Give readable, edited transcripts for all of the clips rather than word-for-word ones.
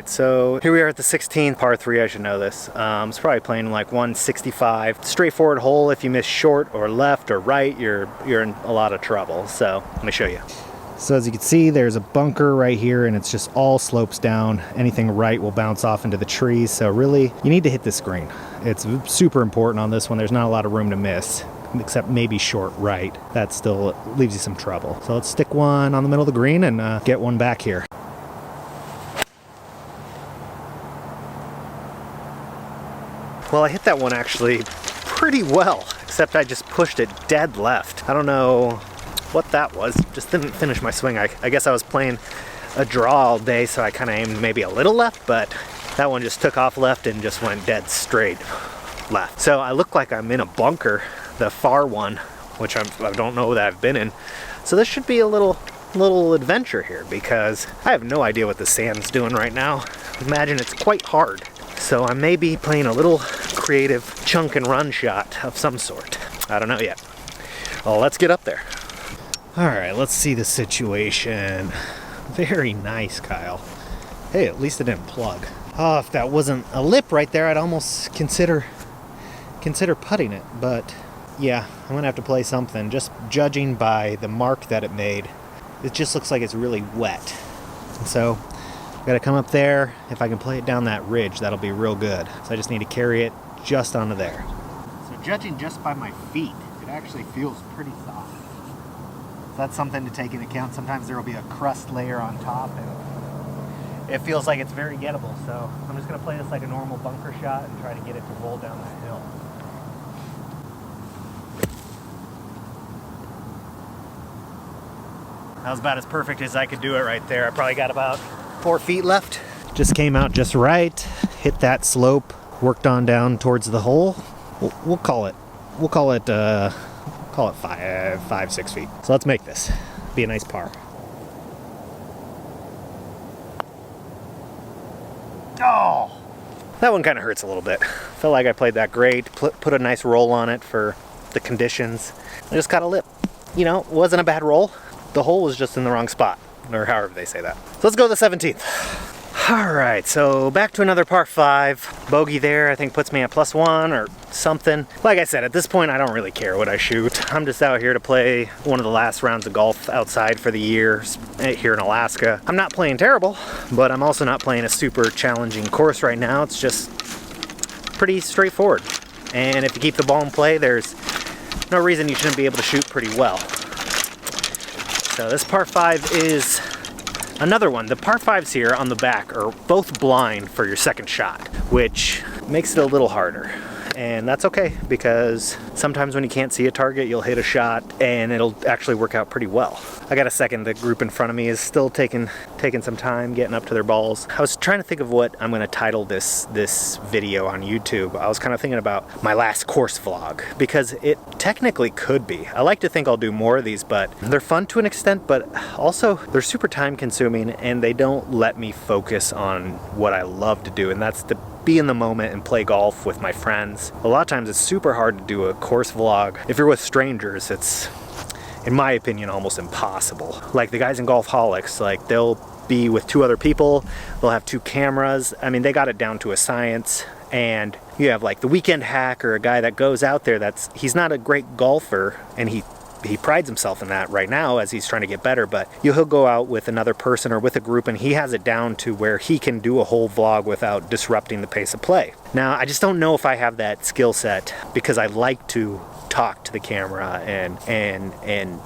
Alright, so here we are at the 16th, par 3, I should know this. It's probably playing like 165. Straightforward hole. If you miss short or left or right, you're in a lot of trouble. So let me show you. So as you can see, there's a bunker right here and it's just all slopes down. Anything right will bounce off into the trees. So really, you need to hit this green. It's super important on this one. There's not a lot of room to miss, except maybe short right. That still leaves you some trouble. So let's stick one on the middle of the green and get one back here. Well, I hit that one actually pretty well, except I just pushed it dead left. I don't know what that was, just didn't finish my swing. I guess I was playing a draw all day, so I kind of aimed maybe a little left, but that one just took off left and just went dead straight left. So I look like I'm in a bunker, the far one, which I don't know that I've been in. So this should be a little adventure here, because I have no idea what the sand's doing right now. Imagine it's quite hard. So I may be playing a little creative chunk and run shot of some sort. I don't know yet. Well, let's get up there. All right, let's see the situation. Very nice, Kyle. Hey, at least it didn't plug. Oh, if that wasn't a lip right there, I'd almost consider putting it. But yeah, I'm gonna have to play something. Just judging by the mark that it made, it just looks like it's really wet. So gotta come up there. If I can play it down that ridge, that'll be real good. So I just need to carry it just onto there. So judging just by my feet, it actually feels pretty soft. So that's something to take into account. Sometimes there will be a crust layer on top and it feels like it's very gettable. So I'm just gonna play this like a normal bunker shot and try to get it to roll down that hill. That was about as perfect as I could do it right there. I probably got about 4 feet left. Just came out just right, hit that slope, worked on down towards the hole. We'll call it 5-6 feet. So let's make this be a nice par. Oh, that one kind of hurts a little bit. Felt like I played that great, put a nice roll on it for the conditions. I just got a lip. You know, it wasn't a bad roll. The hole was just in the wrong spot, or however they say that. So let's go to the 17th. All right, so back to another par 5. Bogey there, I think puts me at +1 or something. Like I said, at this point, I don't really care what I shoot. I'm just out here to play one of the last rounds of golf outside for the year here in Alaska. I'm not playing terrible, but I'm also not playing a super challenging course right now. It's just pretty straightforward. And if you keep the ball in play, there's no reason you shouldn't be able to shoot pretty well. So this par 5 is another one. The par 5s here on the back are both blind for your second shot, which makes it a little harder. And that's okay, because sometimes when you can't see a target, you'll hit a shot and it'll actually work out pretty well. I got a second. The group in front of me is still taking some time getting up to their balls. I was trying to think of what I'm going to title this video on YouTube. I was kind of thinking about my last course vlog, because it technically could be. I like to think I'll do more of these, but they're fun to an extent, but also they're super time consuming and they don't let me focus on what I love to do, and that's to be in the moment and play golf with my friends. A lot of times it's super hard to do a course vlog. If you're with strangers, it's, in my opinion, almost impossible. Like the guys in Golfholics, like they'll be with 2 other people, they'll have 2 cameras. I mean, they got it down to a science. And you have like the weekend hack, or a guy that goes out there he's not a great golfer, and he prides himself in that right now as he's trying to get better, but he'll go out with another person or with a group and he has it down to where he can do a whole vlog without disrupting the pace of play. Now, I just don't know if I have that skill set, because I like to talk to the camera and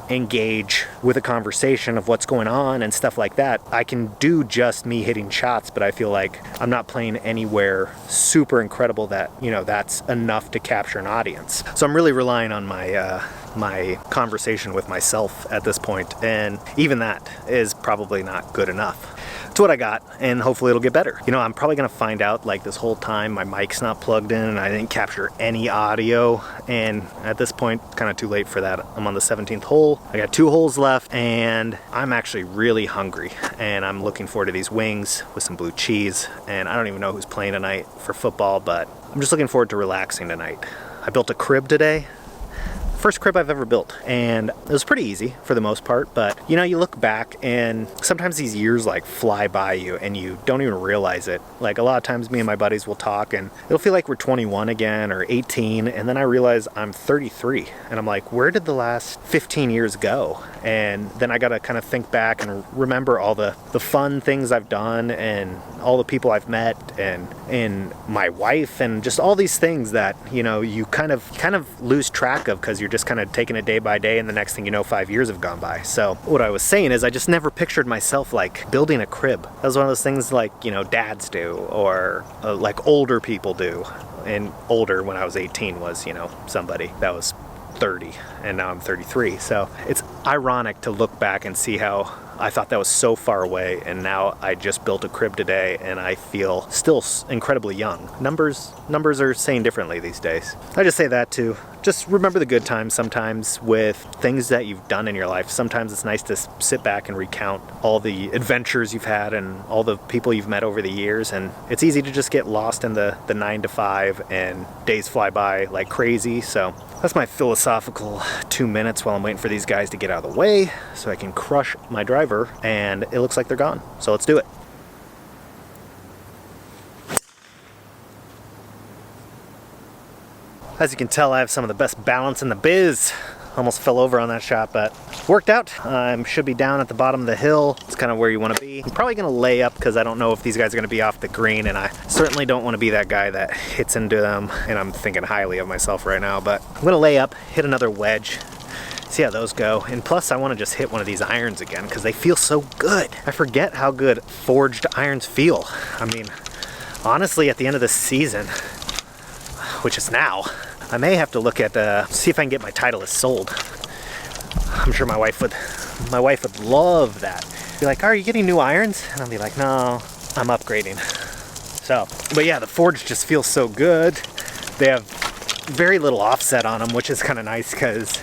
engage with a conversation of what's going on and stuff like that. I can do just me hitting shots, but I feel like I'm not playing anywhere super incredible that, you know, that's enough to capture an audience. So I'm really relying on my my conversation with myself at this point, and even that is probably not good enough. It's what I got, and hopefully it'll get better. You know, I'm probably gonna find out like this whole time my mic's not plugged in and I didn't capture any audio, and at this point, kind of too late for that. I'm on the 17th hole. I got 2 holes left, and I'm actually really hungry, and I'm looking forward to these wings with some blue cheese, and I don't even know who's playing tonight for football, but I'm just looking forward to relaxing tonight. I built a crib today. first crib I've ever built, and it was pretty easy for the most part, but you know, you look back and sometimes these years like fly by you and you don't even realize it. Like a lot of times me and my buddies will talk and it'll feel like we're 21 again or 18, and then I realize I'm 33 and I'm like, where did the last 15 years go? And then I gotta kind of think back and remember all the fun things I've done and all the people I've met and my wife and just all these things that, you know, you kind of lose track of because you're just kind of taking it day by day, and the next thing you know 5 years have gone by. So what I was saying is I just never pictured myself like building a crib. That was one of those things like, you know, dads do or like older people do. And older when I was 18 was, you know, somebody that was 30 and now I'm 33. So it's ironic to look back and see how I thought that was so far away, and now I just built a crib today and I feel still incredibly young. Numbers are saying differently these days. I just say that to just remember the good times sometimes with things that you've done in your life. Sometimes it's nice to sit back and recount all the adventures you've had and all the people you've met over the years, and it's easy to just get lost in the 9 to 5 and days fly by like crazy. So that's my philosophical 2 minutes while I'm waiting for these guys to get out of the way so I can crush my driver, and it looks like they're gone. So let's do it. As you can tell, I have some of the best balance in the biz. Almost fell over on that shot, but worked out. I should be down at the bottom of the hill. It's kind of where you want to be. I'm probably going to lay up because I don't know if these guys are going to be off the green, and I certainly don't want to be that guy that hits into them, and I'm thinking highly of myself right now, but I'm going to lay up, hit another wedge, see how those go. And plus I want to just hit one of these irons again because they feel so good. I forget how good forged irons feel. I mean, honestly, at the end of this season, which is now, I may have to look at see if I can get my Titleist sold. I'm sure my wife would love that. Be like, are you getting new irons? And I'll be like, no, I'm upgrading. So, but yeah, the forged just feels so good. They have very little offset on them, which is kind of nice because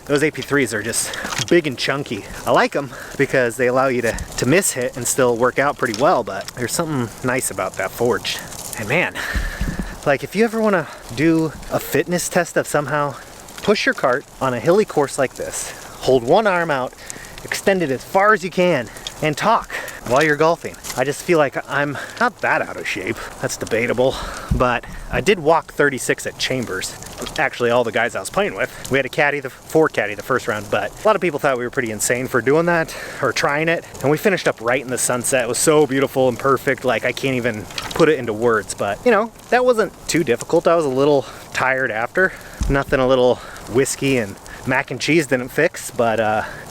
those AP3s are just big and chunky. I like them because they allow you to miss hit and still work out pretty well, but there's something nice about that forged. And man, like if you ever want to do a fitness test of somehow push your cart on a hilly course like this, hold one arm out, extend it as far as you can, and talk while you're golfing. I just feel like I'm not that out of shape. That's debatable, but I did walk 36 at Chambers. Actually, all the guys I was playing with. We had a caddy, four caddy the first round, but a lot of people thought we were pretty insane for doing that or trying it. And we finished up right in the sunset. It was so beautiful and perfect. Like I can't even put it into words, but you know, that wasn't too difficult. I was a little tired after. Nothing a little whiskey and mac and cheese didn't fix, but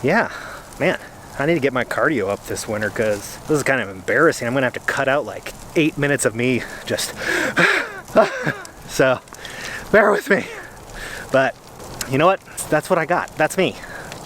yeah, man. I need to get my cardio up this winter because this is kind of embarrassing. I'm gonna have to cut out like 8 minutes of me just so bear with me. But you know what? That's what I got. That's me.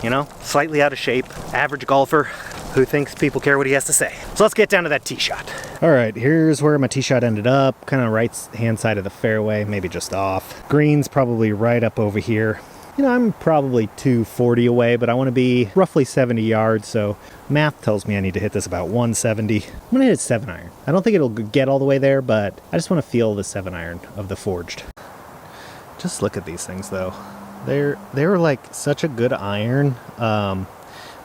You know, slightly out of shape, average golfer who thinks people care what he has to say. So let's get down to that tee shot. All right, here's where my tee shot ended up. Kind of right hand side of the fairway, maybe just off. Green's probably right up over here. You know, I'm probably 240 away, but I want to be roughly 70 yards, so math tells me I need to hit this about 170. I'm going to hit 7-iron. I don't think it'll get all the way there, but I just want to feel the 7-iron of the forged. Just look at these things, though. They're like such a good iron.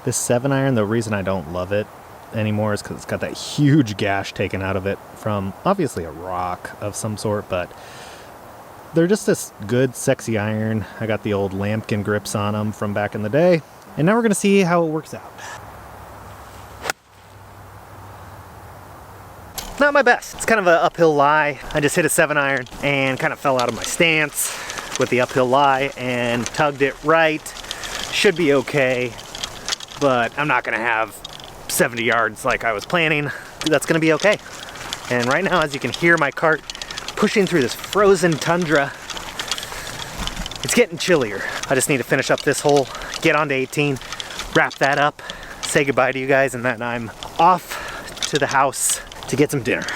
This 7-iron, the reason I don't love it anymore is because it's got that huge gash taken out of it from obviously a rock of some sort, but they're just this good, sexy iron. I got the old lambkin grips on them from back in the day. And now we're going to see how it works out. Not my best. It's kind of an uphill lie. I just hit a 7-iron and kind of fell out of my stance with the uphill lie and tugged it right. Should be okay, but I'm not going to have 70 yards like I was planning. That's going to be okay. And right now, as you can hear my cart pushing through this frozen tundra, it's getting chillier. I just need to finish up this hole, get onto 18, wrap that up, say goodbye to you guys, and then I'm off to the house to get some dinner.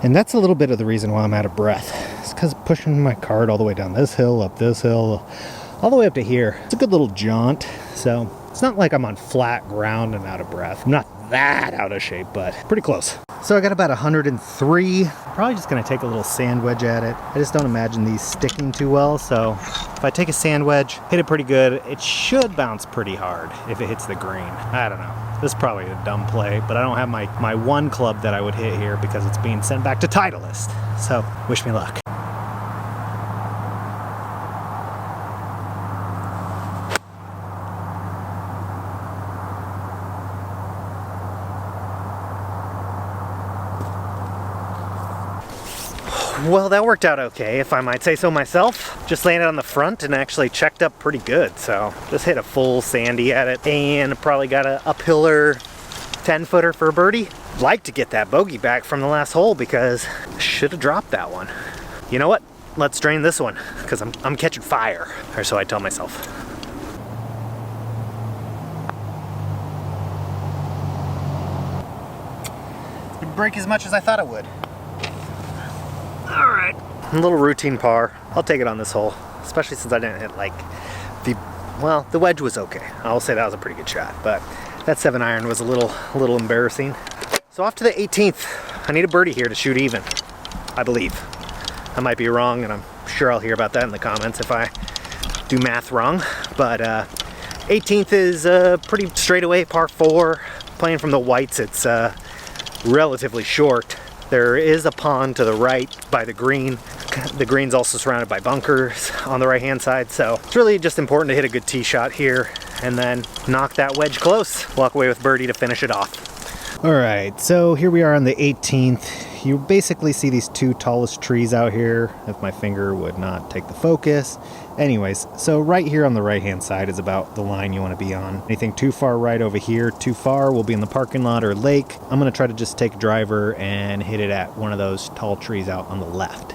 And that's a little bit of the reason why I'm out of breath. It's because pushing my cart all the way down this hill, up this hill, all the way up to here. It's a good little jaunt, so it's not like I'm on flat ground and out of breath. I'm not that out of shape, but pretty close. So I got about 103. Probably just gonna take a little sand wedge at it. I just don't imagine these sticking too well, so if I take a sand wedge, hit it pretty good, it should bounce pretty hard if it hits the green. I don't know. This is probably a dumb play, but I don't have my one club that I would hit here because it's being sent back to Titleist. So wish me luck. Well, that worked out okay, if I might say so myself. Just landed on the front and actually checked up pretty good. So just hit a full sandy at it and probably got a uphiller 10-footer for a birdie. Like to get that bogey back from the last hole because I should have dropped that one. You know what? Let's drain this one because I'm catching fire, or so I tell myself. Didn't break as much as I thought it would. All right, a little routine par. I'll take it on this hole, especially since I didn't hit like the wedge was okay. I'll say that was a pretty good shot, but that 7-iron was a little embarrassing. So off to the 18th. I need a birdie here to shoot even, I believe. I might be wrong, and I'm sure I'll hear about that in the comments if I do math wrong. But 18th is a pretty straightaway par 4. Playing from the whites, it's relatively short. There is a pond to the right by the green. The green's also surrounded by bunkers on the right-hand side, so it's really just important to hit a good tee shot here and then knock that wedge close. Walk away with birdie to finish it off. All right, so here we are on the 18th. You basically see these two tallest trees out here, if my finger would not take the focus. Anyways, so right here on the right-hand side is about the line you want to be on. Anything too far right over here, too far, will be in the parking lot or lake. I'm going to try to just take a driver and hit it at one of those tall trees out on the left.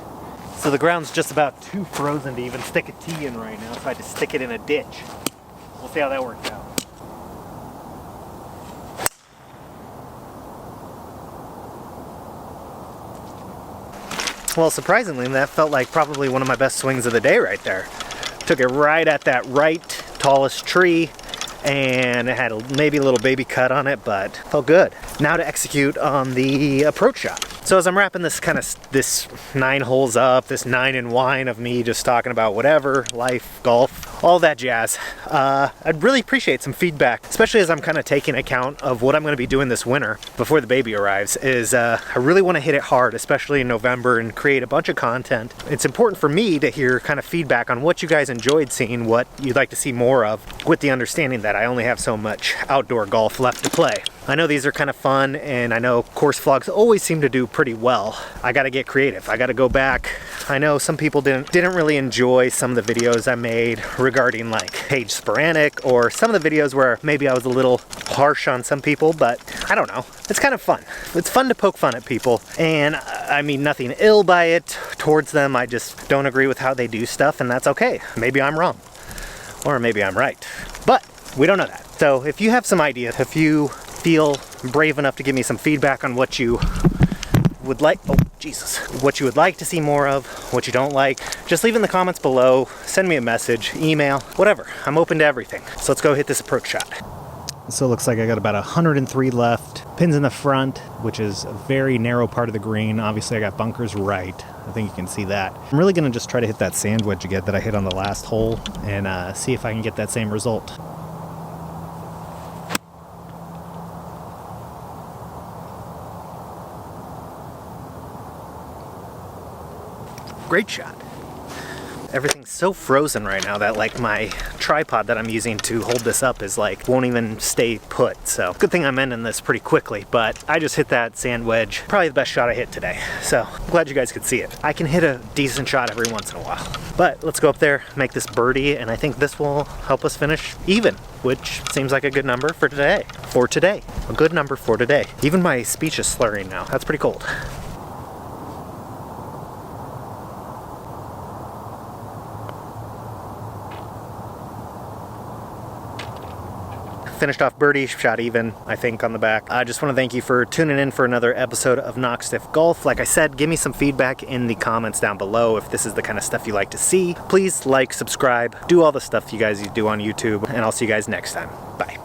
So the ground's just about too frozen to even stick a tee in right now, so I had to stick it in a ditch. We'll see how that works out. Well, surprisingly, that felt like probably one of my best swings of the day right there. Took it right at that right tallest tree, and it had maybe a little baby cut on it, but felt good. Now to execute on the approach shot. So as I'm wrapping this 9 holes up, this 9 in Whine of me just talking about whatever, life, golf, all that jazz, I'd really appreciate some feedback, especially as I'm kind of taking account of what I'm going to be doing this winter before the baby arrives, is I really want to hit it hard, especially in November, and create a bunch of content. It's important for me to hear kind of feedback on what you guys enjoyed seeing, what you'd like to see more of, with the understanding that I only have so much outdoor golf left to play. I know these are kind of fun, and I know course vlogs always seem to do pretty well. I gotta get creative. I gotta go back. I know some people didn't really enjoy some of the videos I made regarding like page sporadic, or some of the videos where maybe I was a little harsh on some people, but I don't know. It's kind of fun. It's fun to poke fun at people, and I mean nothing ill by it towards them. I just don't agree with how they do stuff, and that's okay. Maybe I'm wrong, or maybe I'm right, but we don't know that. So if you have some ideas, if you feel brave enough to give me some feedback on what you would like, what you would like to see more of, what you don't like, just leave in the comments below, send me a message, email, whatever. I'm open to everything. So let's go hit this approach shot. So it looks like I got about 103 left. Pins in the front, which is a very narrow part of the green. Obviously I got bunkers right. I think you can see that. I'm really gonna just try to hit that sand wedge again that I hit on the last hole, and see if I can get that same result. Great shot. Everything's so frozen right now that like my tripod that I'm using to hold this up is like won't even stay put. So good thing I'm ending this pretty quickly, but I just hit that sand wedge. Probably the best shot I hit today. So I'm glad you guys could see it. I can hit a decent shot every once in a while. But let's go up there, make this birdie, and I think this will help us finish even, which seems like a good number for today. A good number for today. Even my speech is slurring now. That's pretty cold. Finished off birdie, shot even, I think, on the back. I just want to thank you for tuning in for another episode of Knock Stiff Golf. Like I said, give me some feedback in the comments down below if this is the kind of stuff you like to see. Please like, subscribe, do all the stuff you guys do on YouTube, and I'll see you guys next time. Bye.